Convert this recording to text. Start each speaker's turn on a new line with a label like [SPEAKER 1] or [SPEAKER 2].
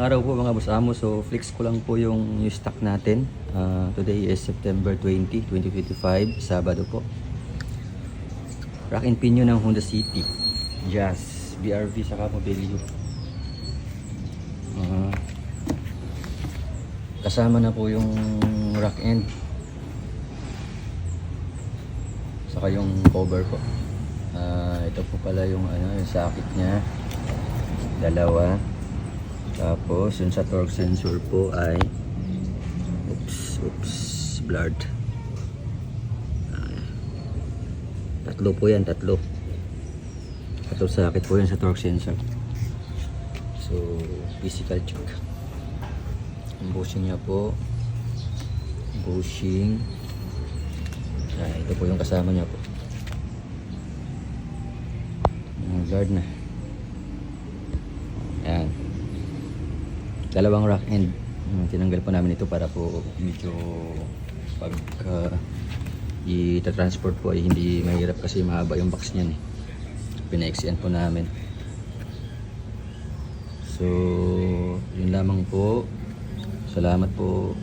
[SPEAKER 1] araw po mga boss amo. So flex ko lang po yung new stock natin. Today is September 20, 2025, Sabado po. Rack and pinion ng Honda City, Jazz, BRV saka Mobilio. Kasama na po yung rack end saka yung cover po. Ito po pala yung yung socket nya, dalawa. Tapos yung sa torque sensor po ay blurred. Tatlo po yan, tatlo socket po yan sa torque sensor. So physical check. Ang bushing nya po, bushing. Ito po yung kasama nya po. Blurred na. Yan, dalawang rack end. Tinanggal po namin ito para po medyo pag i-transport po ay hindi mahirap kasi mahaba yung box niyan eh. Pina-extend po namin. So yun lamang po. Salamat po.